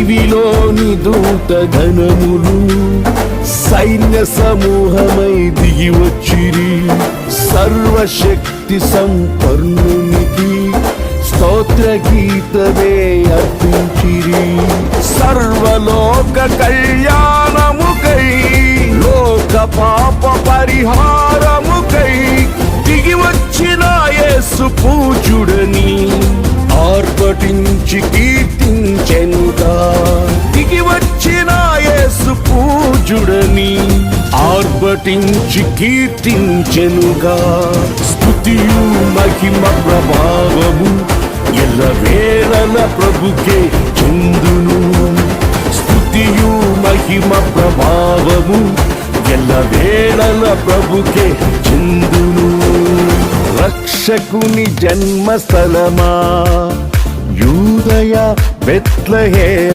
దివిలోని దూత ఘనములు సైన్య సమూహమై దిగి వచ్చిరి. సర్వశక్తి సంపన్నునికి స్తోత్ర గీతమే అర్పించిరి. సర్వలోక కళ్యాణముకై లోక పాప పరిహారముకై దిగి వచ్చిన యేసు పూజుడని ఆర్భటించి కీర్తించెనుగా. దిగి వచ్చిన యేసు పూజుడని ఆర్భటించి కీర్తించెనుగా. స్తుతియు మహిమ ప్రభావము ఎల్లవేళల ప్రభుకే చెందును. స్తుతియు మహిమ ప్రభావము ఎల్లవేళల ప్రభుకే చెందును. రక్షకుని జన్మస్థలమా యూదయ బెత్లెహేము.